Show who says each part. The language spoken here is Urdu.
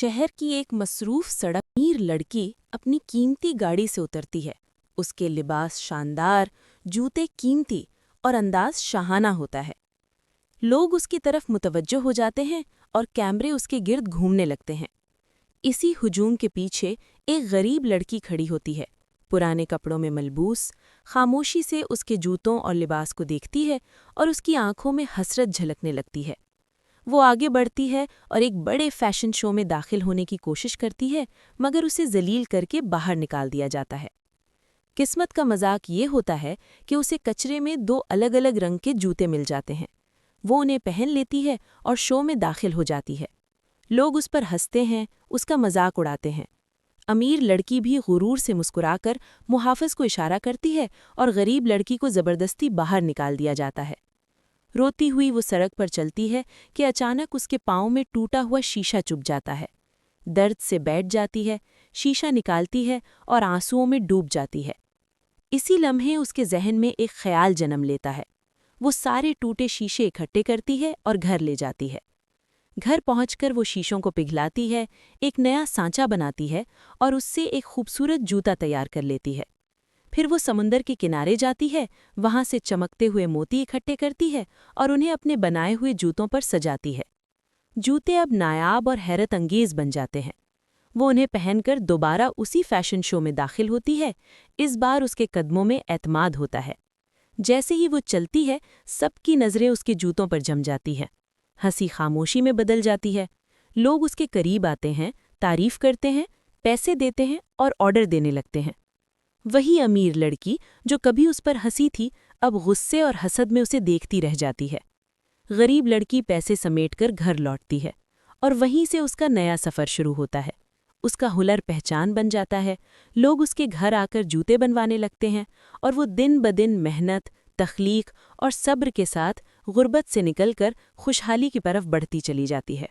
Speaker 1: شہر کی ایک مصروف سڑک امیر لڑکی اپنی قیمتی گاڑی سے اترتی ہے۔ اس کے لباس شاندار، جوتے قیمتی اور انداز شاہانہ ہوتا ہے۔ لوگ اس کی طرف متوجہ ہو جاتے ہیں اور کیمرے اس کے گرد گھومنے لگتے ہیں۔ اسی ہجوم کے پیچھے ایک غریب لڑکی کھڑی ہوتی ہے، پرانے کپڑوں میں ملبوس، خاموشی سے اس کے جوتوں اور لباس کو دیکھتی ہے اور اس کی آنکھوں میں حسرت جھلکنے لگتی ہے۔ وہ آگے بڑھتی ہے اور ایک بڑے فیشن شو میں داخل ہونے کی کوشش کرتی ہے، مگر اسے ذلیل کر کے باہر نکال دیا جاتا ہے۔ قسمت کا مذاق یہ ہوتا ہے کہ اسے کچرے میں 2 الگ الگ رنگ کے جوتے مل جاتے ہیں۔ وہ انہیں پہن لیتی ہے اور شو میں داخل ہو جاتی ہے۔ لوگ اس پر ہنستے ہیں، اس کا مذاق اڑاتے ہیں۔ امیر لڑکی بھی غرور سے مسکرا کر محافظ کو اشارہ کرتی ہے اور غریب لڑکی کو زبردستی باہر نکال دیا جاتا ہے۔ روتی ہوئی وہ سڑک پر چلتی ہے کہ اچانک اس کے پاؤں میں ٹوٹا ہوا شیشہ چبھ جاتا ہے۔ درد سے بیٹھ جاتی ہے، شیشہ نکالتی ہے اور آنسوؤں میں ڈوب جاتی ہے۔ اسی لمحے اس کے ذہن میں ایک خیال جنم لیتا ہے۔ وہ سارے ٹوٹے شیشے اکٹھے کرتی ہے اور گھر لے جاتی ہے۔ گھر پہنچ کر وہ شیشوں کو پگھلاتی ہے، ایک نیا سانچہ بناتی ہے اور اس سے ایک خوبصورت جوتا تیار کر لیتی ہے۔ پھر وہ سمندر کے کنارے جاتی ہے، وہاں سے چمکتے ہوئے موتی اکٹھے کرتی ہے اور انہیں اپنے بنائے ہوئے جوتوں پر سجاتی ہے۔ جوتے اب نایاب اور حیرت انگیز بن جاتے ہیں۔ وہ انہیں پہن کر دوبارہ اسی فیشن شو میں داخل ہوتی ہے۔ اس بار اس کے قدموں میں اعتماد ہوتا ہے۔ جیسے ہی وہ چلتی ہے، سب کی نظریں اس کے جوتوں پر جم جاتی ہیں۔ ہنسی خاموشی میں بدل جاتی ہے۔ لوگ اس کے قریب آتے ہیں، تعریف کرتے ہیں، پیسے دیتے ہیں اور آرڈر دینے لگتے ہیں۔ وہی امیر لڑکی جو کبھی اس پر ہنسی تھی، اب غصے اور حسد میں اسے دیکھتی رہ جاتی ہے۔ غریب لڑکی پیسے سمیٹ کر گھر لوٹتی ہے اور وہیں سے اس کا نیا سفر شروع ہوتا ہے۔ اس کا ہنر پہچان بن جاتا ہے، لوگ اس کے گھر آ کر جوتے بنوانے لگتے ہیں اور وہ دن بدن محنت، تخلیق اور صبر کے ساتھ غربت سے نکل کر خوشحالی کی طرف بڑھتی چلی جاتی ہے۔